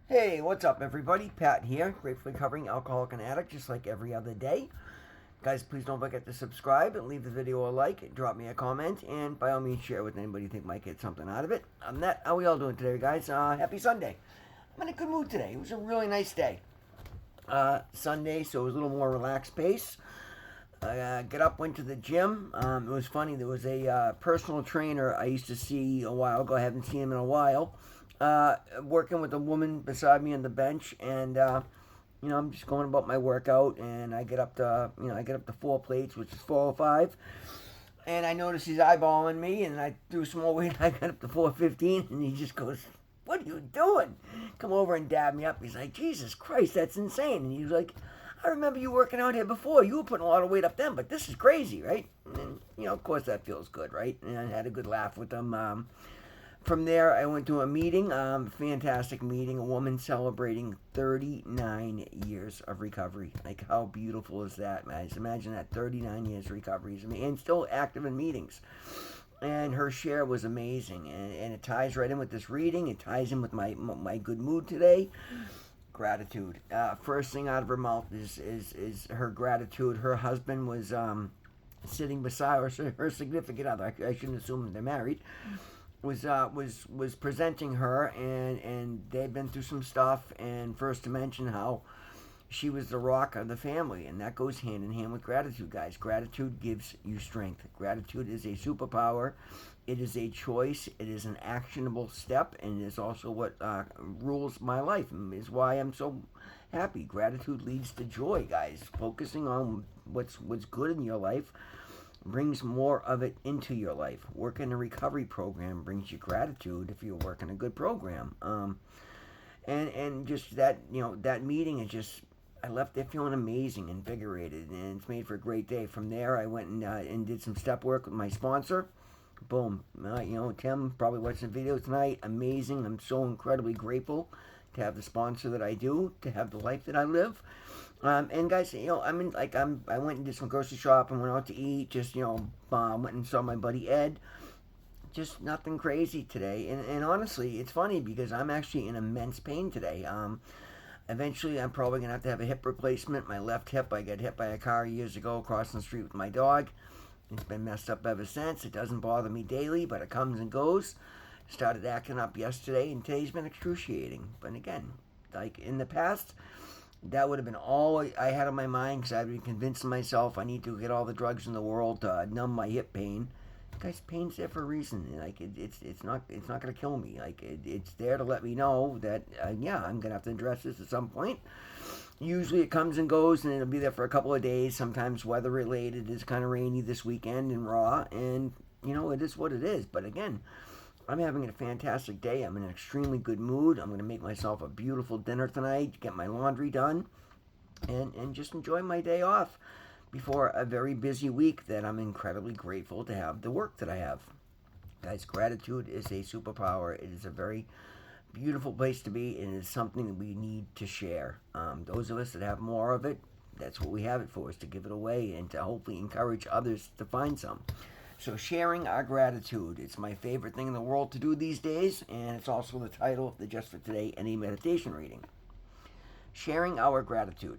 Hey, what's up, everybody? Pat here, gratefully covering alcoholic and addict just like every other day. Guys, please don't forget to subscribe and leave the video a like, drop me a comment, and by all means, share with anybody you think might get something out of it. On that, how we all doing today, guys? Happy Sunday. I'm in a good mood today. It was a really nice day. Sunday, so it was a little more relaxed pace. I got up, went to the gym. It was funny. There was a personal trainer I used to see a while ago. I haven't seen him in a while. Working with a woman beside me on the bench, and I'm just going about my workout. And I get up to 4 plates, which is 405. And I noticed he's eyeballing me, and I threw some more weight. I got up to 415, and he just goes, "What are you doing?" Come over and dab me up. He's like, "Jesus Christ, that's insane." And he was like, "I remember you working out here before. You were putting a lot of weight up then, but this is crazy, right?" And of course, that feels good, right? And I had a good laugh with him. From there, I went to a meeting, fantastic meeting, a woman celebrating 39 years of recovery. Like, how beautiful is that, man? Just imagine that, 39 years of recovery, and still active in meetings. And her share was amazing, and it ties right in with this reading. It ties in with my good mood today. Gratitude. First thing out of her mouth is her gratitude. Her husband was sitting beside her significant other. I shouldn't assume they're married. Was presenting her, and they've been through some stuff. And first to mention how she was the rock of the family, and that goes hand in hand with gratitude, guys. Gratitude gives you strength. Gratitude is a superpower. It is a choice. It is an actionable step, and it is also what rules my life. And is why I'm so happy. Gratitude leads to joy, guys. Focusing on what's good in your life brings more of it into your life. Working a recovery program brings you gratitude if you're working a good program. And just that meeting is just, I left there feeling amazing, invigorated, and it's made for a great day. From there, I went and did some step work with my sponsor. Boom. Tim probably watching the video tonight. Amazing. I'm so incredibly grateful to have the sponsor that I do, to have the life that I live. And guys, I went and did some grocery shopping, went out to eat. Just went and saw my buddy Ed. Just nothing crazy today. And honestly, it's funny because I'm actually in immense pain today. Eventually, I'm probably gonna have to have a hip replacement. My left hip, I got hit by a car years ago crossing the street with my dog. It's been messed up ever since. It doesn't bother me daily, but it comes and goes. Started acting up yesterday, and today's been excruciating. But again, like in the past, that would have been all I had on my mind because I'd been convincing myself I need to get all the drugs in the world to numb my hip pain. Guys, pain's there for a reason. Like it's not gonna kill me. Like it's there to let me know that yeah, I'm gonna have to address this at some point. Usually it comes and goes, and it'll be there for a couple of days. Sometimes weather related. It's kind of rainy this weekend in Raw, and it is what it is. But again, I'm having a fantastic day. I'm in an extremely good mood. I'm going to make myself a beautiful dinner tonight, get my laundry done, and just enjoy my day off before a very busy week that I'm incredibly grateful to have the work that I have. Guys, gratitude is a superpower. It is a very beautiful place to be, and it's something that we need to share. Those of us that have more of it, that's what we have it for, is to give it away and to hopefully encourage others to find some. So, sharing our gratitude. It's my favorite thing in the world to do these days, and it's also the title of the Just for Today Any Meditation reading. Sharing our gratitude.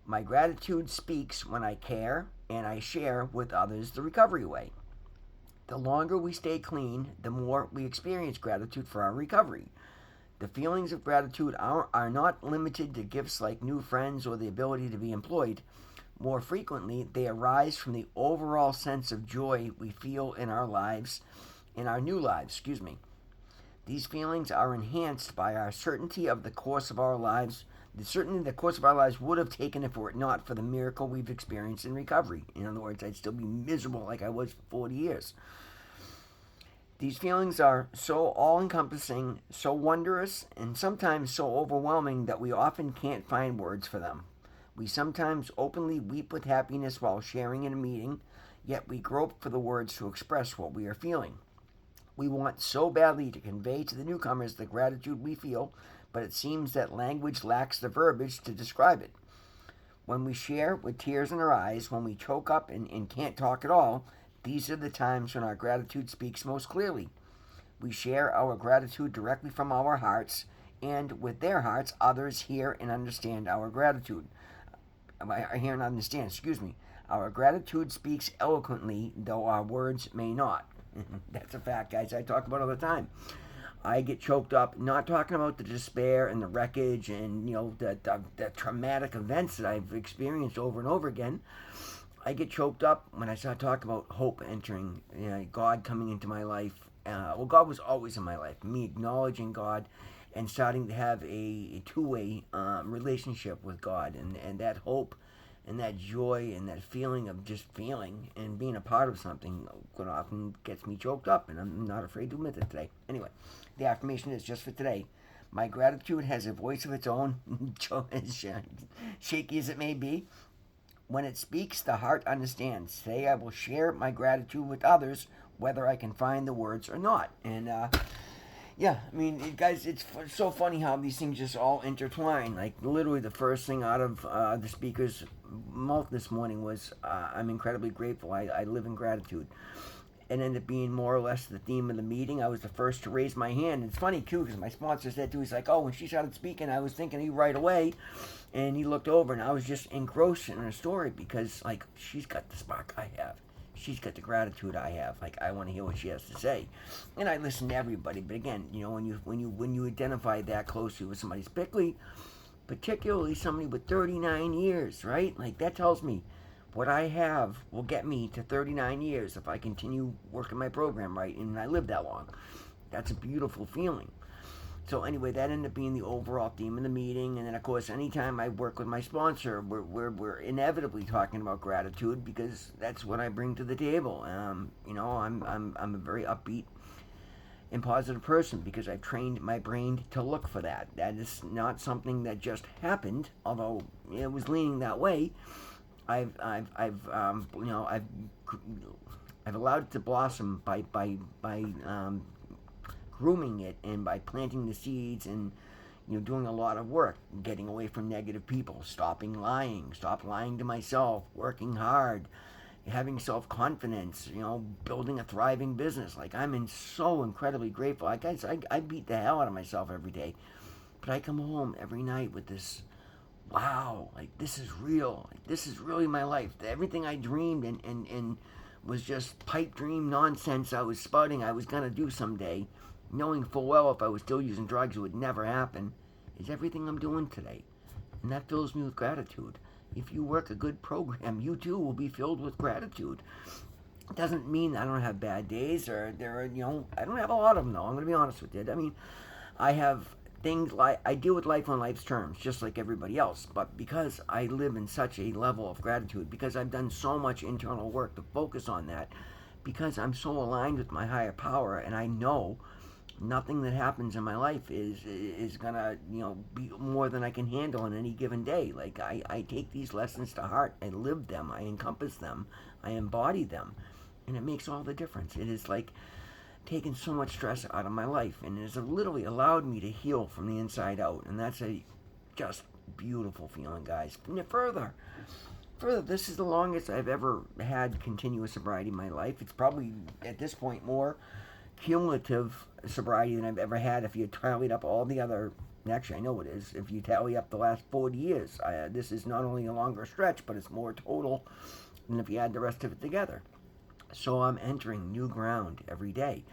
My gratitude speaks when I care and I share with others the recovery way. The longer we stay clean, the more we experience gratitude for our recovery. The feelings of gratitude are not limited to gifts like new friends or the ability to be employed. More frequently, they arise from the overall sense of joy we feel in our lives, in our new lives, These feelings are enhanced by our certainty of the course of our lives, the certainty the course of our lives would have taken if it were not for the miracle we've experienced in recovery. In other words, I'd still be miserable like I was for 40 years. These feelings are so all encompassing, so wondrous, and sometimes so overwhelming that we often can't find words for them. We sometimes openly weep with happiness while sharing in a meeting, yet we grope for the words to express what we are feeling. We want so badly to convey to the newcomers the gratitude we feel, but it seems that language lacks the verbiage to describe it. When we share with tears in our eyes, when we choke up and can't talk at all, these are the times when our gratitude speaks most clearly. We share our gratitude directly from our hearts, and with their hearts, others hear and understand our gratitude. Hear and understand, excuse me. Our gratitude speaks eloquently, though our words may not. That's a fact, guys. I talk about it all the time. I get choked up not talking about the despair and the wreckage and the traumatic events that I've experienced over and over again. I get choked up when I start talking about hope entering, God coming into my life. God was always in my life. Me acknowledging God and starting to have a two-way relationship with God, and that hope and that joy and that feeling of just feeling and being a part of something quite often gets me choked up, and I'm not afraid to admit it today. Anyway, the affirmation is just for today. My gratitude has a voice of its own, as shaky as it may be. When it speaks, the heart understands. Today I will share my gratitude with others, whether I can find the words or not. And yeah, I mean, guys, it's so funny how these things just all intertwine. Like, literally, the first thing out of the speaker's mouth this morning was, I'm incredibly grateful. I live in gratitude. It ended up being more or less the theme of the meeting. I was the first to raise my hand. It's funny, too, because my sponsor said, too, he's like, oh, when she started speaking, I was thinking of you right away. And he looked over, and I was just engrossed in her story because, like, she's got the spark I have. She's got the gratitude I have. Like, I want to hear what she has to say, and I listen to everybody. But again, when you identify that closely with somebody, particularly somebody with 39 years, right? Like, that tells me what I have will get me to 39 years if I continue working my program right, and I live that long. That's a beautiful feeling. So anyway, that ended up being the overall theme of the meeting. And then, of course, anytime I work with my sponsor, we're inevitably talking about gratitude because that's what I bring to the table. I'm a very upbeat and positive person because I've trained my brain to look for that. That is not something that just happened, although it was leaning that way. I've allowed it to blossom by grooming it and by planting the seeds and doing a lot of work, getting away from negative people, stop lying to myself, working hard, having self-confidence, building a thriving business. Like, so incredibly grateful. I beat the hell out of myself every day, but I come home every night with this, wow, like, this is real. Like, this is really my life. Everything I dreamed and was just pipe dream nonsense I was spouting I was going to do someday, knowing full well if I was still using drugs it would never happen, is everything I'm doing today. And that fills me with gratitude. If you work a good program, you too will be filled with gratitude. It doesn't mean I don't have bad days, or I don't have a lot of them, though. I'm going to be honest with you. I mean, I have things like, I deal with life on life's terms, just like everybody else. But because I live in such a level of gratitude, because I've done so much internal work to focus on that, because I'm so aligned with my higher power, and I know nothing that happens in my life is gonna be more than I can handle on any given day. Like, I take these lessons to heart. I live them. I encompass them. I embody them, and it makes all the difference. It is like taken so much stress out of my life, and it has literally allowed me to heal from the inside out, and that's a just beautiful feeling, guys. And further, this is the longest I've ever had continuous sobriety in my life. It's probably at this point more cumulative sobriety than I've ever had if you tallied up all the other, actually I know it is, if you tally up the last 40 years. This is not only a longer stretch, but it's more total than if you add the rest of it together. So I'm entering new ground every day.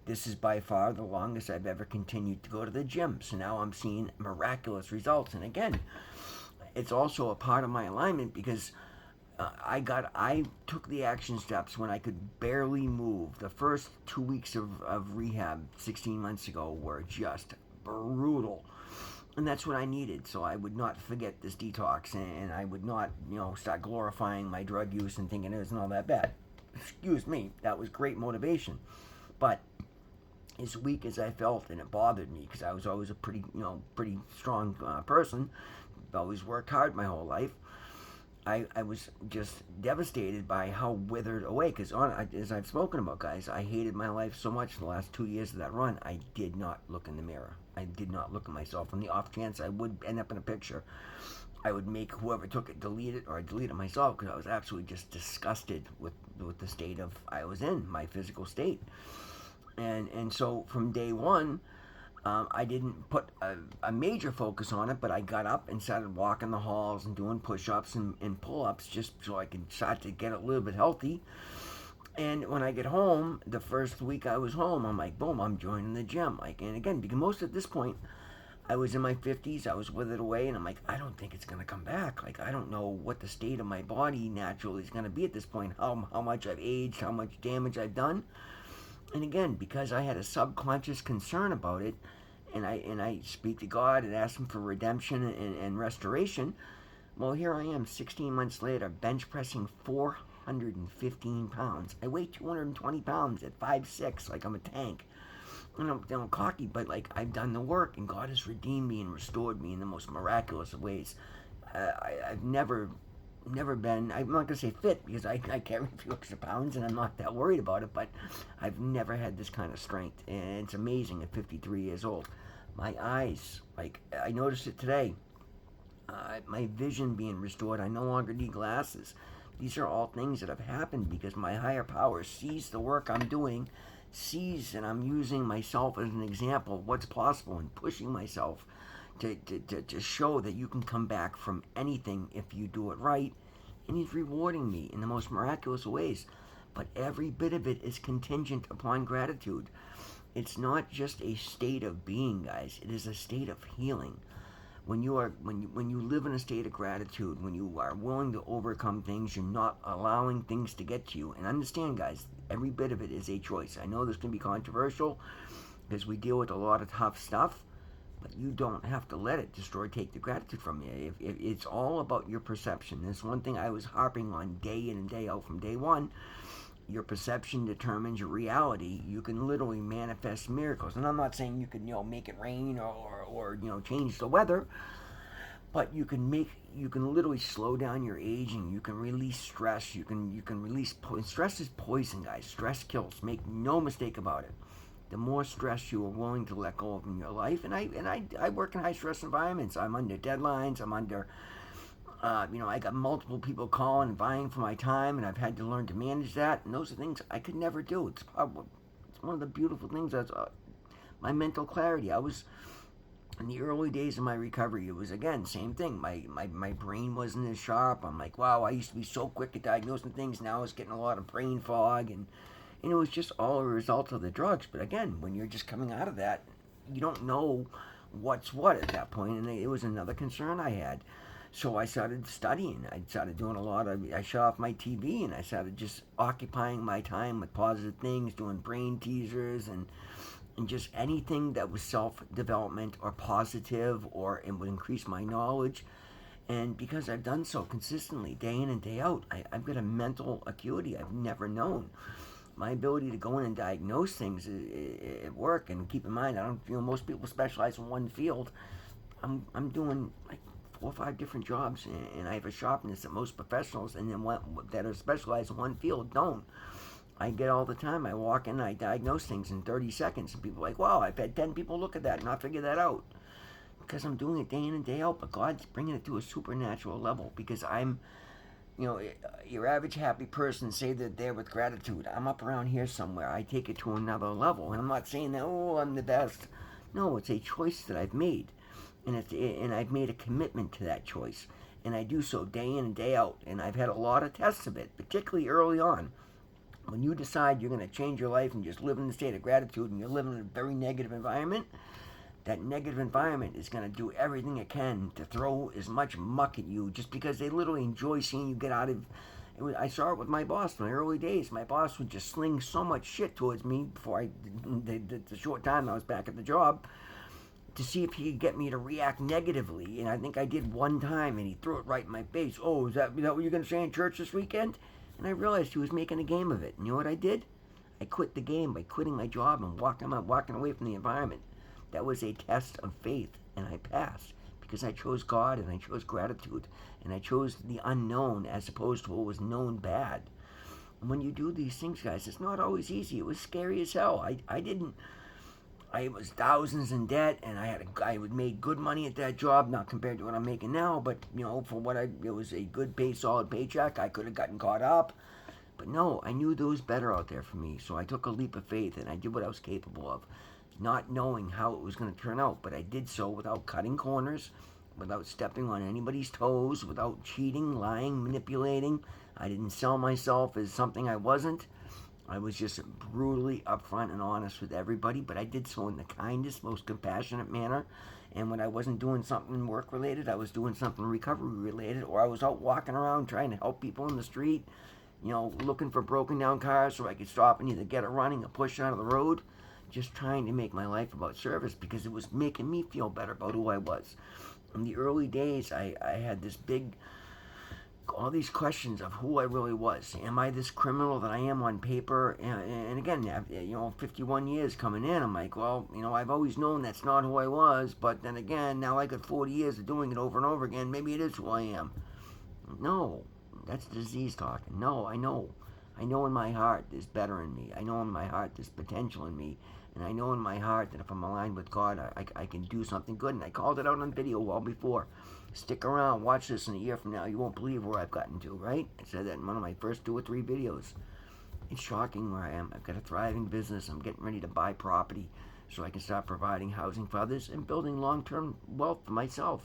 This is by far the longest I've ever continued to go to the gym. So now I'm seeing miraculous results. And again, it's also a part of my alignment because I took the action steps when I could barely move. The first 2 weeks of rehab 16 months ago were just brutal. And that's what I needed, so I would not forget this detox, and I would not, start glorifying my drug use and thinking it wasn't all that bad. Excuse me, that was great motivation. But as weak as I felt, and it bothered me, because I was always a pretty strong person, always worked hard my whole life, I was just devastated by how withered away, because as I've spoken about, guys, I hated my life so much the last 2 years of that run, I did not look in the mirror. I did not look at myself. On the off chance I would end up in a picture, I would make whoever took it delete it, or I'd delete it myself, because I was absolutely just disgusted with the state of I was in, my physical state. And so from day one, I didn't put a major focus on it, but I got up and started walking the halls and doing push-ups and pull-ups just so I could start to get a little bit healthy. And when I get home, the first week I was home, I'm like, boom, I'm joining the gym. Like, and again, because most at this point, I was in my 50s, I was withered away, and I'm like, I don't think it's going to come back. Like, I don't know what the state of my body naturally is going to be at this point, how much I've aged, how much damage I've done. And again, because I had a subconscious concern about it, and I speak to God and ask Him for redemption and restoration, well, here I am 16 months later, bench pressing 415 pounds. I weigh 220 pounds at 5'6", like I'm a tank. And I'm cocky, but like I've done the work, and God has redeemed me and restored me in the most miraculous of ways. I've never been. I'm not gonna say fit because I carry a few extra pounds and I'm not that worried about it. But I've never had this kind of strength, and it's amazing at 53 years old. My eyes, like I noticed it today. My vision being restored. I no longer need glasses. These are all things that have happened because my higher power sees the work I'm doing, sees that I'm using myself as an example of what's possible and pushing myself to show that you can come back from anything if you do it right. And He's rewarding me in the most miraculous ways. But every bit of it is contingent upon gratitude. It's not just a state of being, guys. It is a state of healing. When you live in a state of gratitude, when you are willing to overcome things, you're not allowing things to get to you. And understand, guys, every bit of it is a choice. I know this can be controversial because we deal with a lot of tough stuff, but you don't have to let it take the gratitude from you. If it's all about your perception. There's one thing I was harping on day in and day out from day one. Your perception determines your reality. You can literally manifest miracles. And I'm not saying you can, make it rain or change the weather, but you can literally slow down your aging. You can release stress. You can release stress is poison, guys. Stress kills. Make no mistake about it. The more stress you are willing to let go of in your life, and I work in high stress environments. I'm under deadlines. I'm under I got multiple people calling and vying for my time, and I've had to learn to manage that. And those are things I could never do. It's one of the beautiful things. That's my mental clarity. I was in the early days of my recovery. It was again same thing. My brain wasn't as sharp. I'm like, wow, I used to be so quick at diagnosing things. Now it's getting a lot of brain fog, and it was just all a result of the drugs. But again, when you're just coming out of that, you don't know what's what at that point, and it was another concern I had. So I started studying. I started doing I shut off my TV and I started just occupying my time with positive things, doing brain teasers and just anything that was self-development or positive or it would increase my knowledge. And because I've done so consistently, day in and day out, I've got a mental acuity I've never known. My ability to go in and diagnose things at work, and keep in mind, I don't feel most people specialize in one field. I'm doing like 4 or 5 different jobs, and I have a sharpness that most professionals and then that are specialized in one field don't. I get all the time. I walk in and I diagnose things in 30 seconds, and people are like, wow, I've had 10 people look at that and not figure that out. Because I'm doing it day in and day out, but God's bringing it to a supernatural level because I'm, your average happy person say that they're with gratitude. I'm up around here somewhere. I take it to another level, and I'm not saying that, I'm the best. No, it's a choice that I've made. And I've made a commitment to that choice, and I do so day in and day out. And I've had a lot of tests of it, particularly early on. When you decide you're going to change your life and just live in a state of gratitude, and you're living in a very negative environment, that negative environment is going to do everything it can to throw as much muck at you, just because they literally enjoy seeing you get out of. I saw it with my boss in my early days. My boss would just sling so much shit towards me before the short time I was back at the job, to see if he could get me to react negatively. And I think I did one time, and he threw it right in my face. Oh, is that what you're going to say in church this weekend? And I realized he was making a game of it. And you know what I did? I quit the game by quitting my job and walking away from the environment. That was a test of faith, and I passed because I chose God and I chose gratitude, and I chose the unknown as opposed to what was known bad. And when you do these things, guys, it's not always easy. It was scary as hell. I was thousands in debt, and I made good money at that job, not compared to what I'm making now, but for it was a good solid paycheck. I could have gotten caught up, but no, I knew there was better out there for me, so I took a leap of faith and I did what I was capable of. not knowing how it was going to turn out. But I did so without cutting corners, without stepping on anybody's toes, without cheating, lying, manipulating. I didn't sell myself as something I wasn't. I was just brutally upfront and honest with everybody, but I did so in the kindest, most compassionate manner. And when I wasn't doing something work related, I was doing something recovery related, or I was out walking around trying to help people in the street, looking for broken down cars so I could stop and either get it running or push it out of the road, just trying to make my life about service because it was making me feel better about who I was. In the early days, I had this all these questions of who I really was. Am I this criminal that I am on paper? And again, 51 years coming in, I'm like, well, I've always known that's not who I was, but then again, now I got 40 years of doing it over and over again, maybe it is who I am. No, that's disease talking. No, I know. I know in my heart there's better in me. I know in my heart there's potential in me. And I know in my heart that if I'm aligned with God, I can do something good. And I called it out on video well before. Stick around, watch this in a year from now. You won't believe where I've gotten to, right? I said that in one of my first 2 or 3 videos. It's shocking where I am. I've got a thriving business. I'm getting ready to buy property so I can start providing housing for others and building long-term wealth for myself.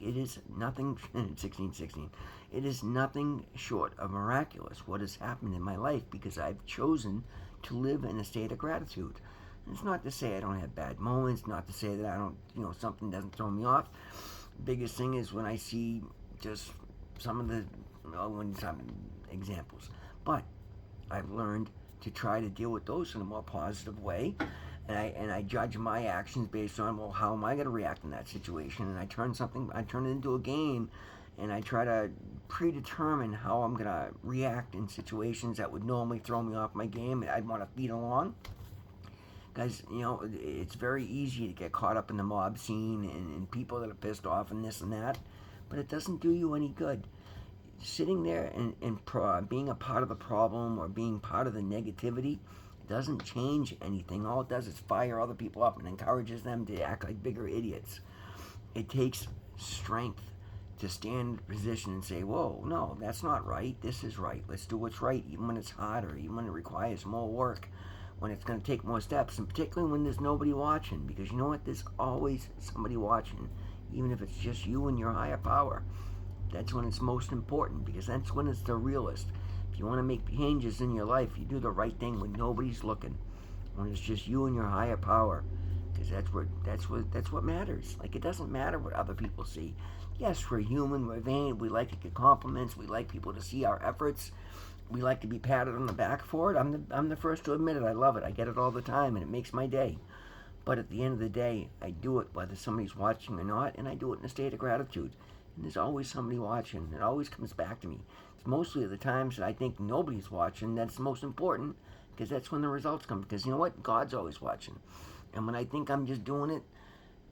It is nothing, 1616, it is nothing short of miraculous what has happened in my life because I've chosen to live in a state of gratitude. And it's not to say I don't have bad moments, not to say that I don't, something doesn't throw me off. Biggest thing is when I see just some of the, some examples. But I've learned to try to deal with those in a more positive way. And I judge my actions based on, well, how am I going to react in that situation? And I turn it into a game, and I try to predetermine how I'm going to react in situations that would normally throw me off my game. I'd want to feed along. Guys, it's very easy to get caught up in the mob scene and people that are pissed off and this and that, but it doesn't do you any good. Sitting there and being a part of the problem or being part of the negativity doesn't change anything. All it does is fire other people up and encourages them to act like bigger idiots. It takes strength to stand in position and say, whoa, no, that's not right. This is right. Let's do what's right, even when it's harder, even when it requires more work, when it's going to take more steps, and particularly when there's nobody watching. Because you know what? There's always somebody watching, even if it's just you and your higher power. That's when it's most important, because that's when it's the realest. If you want to make changes in your life, you do the right thing when nobody's looking, when it's just you and your higher power, because that's what matters. Like, it doesn't matter what other people see. Yes, we're human, we're vain, we like to get compliments, we like people to see our efforts, we like to be patted on the back for it. I'm the first to admit it. I love it. I get it all the time, and it makes my day. But at the end of the day, I do it whether somebody's watching or not, and I do it in a state of gratitude. And there's always somebody watching. It always comes back to me. It's mostly the times that I think nobody's watching that's the most important, because that's when the results come. Because you know what? God's always watching. And when I think I'm just doing it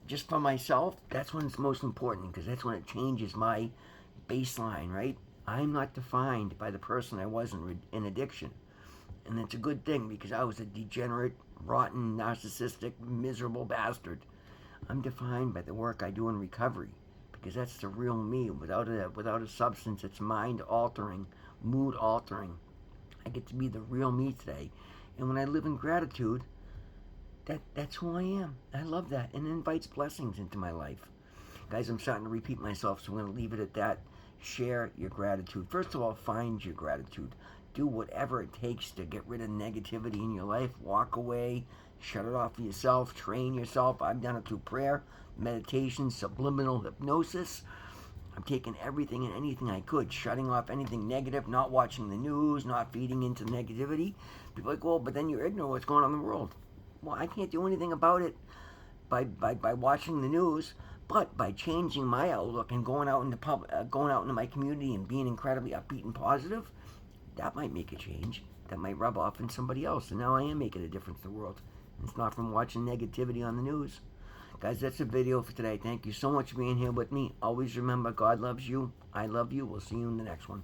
just for myself, that's when it's most important, because that's when it changes my baseline, right? I'm not defined by the person I was in addiction. And it's a good thing, because I was a degenerate, rotten, narcissistic, miserable bastard. I'm defined by the work I do in recovery, because that's the real me. Without a substance, it's mind altering, mood altering. I get to be the real me today. And when I live in gratitude, that's who I am. I love that, and it invites blessings into my life. Guys, I'm starting to repeat myself, so I'm going to leave it at that. Share your gratitude. First of all, find your gratitude. Do whatever it takes to get rid of negativity in your life. Walk away, shut it off for yourself, train yourself. I've done it through prayer, meditation, subliminal hypnosis. I'm taking everything and anything I could, shutting off anything negative, not watching the news, not feeding into negativity. People are like, well, but then you're ignorant of what's going on in the world. Well, I can't do anything about it by watching the news, but by changing my outlook and going out into my community and being incredibly upbeat and positive, that might make a change. That might rub off on somebody else. And now I am making a difference in the world. It's not from watching negativity on the news. Guys, that's the video for today. Thank you so much for being here with me. Always remember, God loves you. I love you. We'll see you in the next one.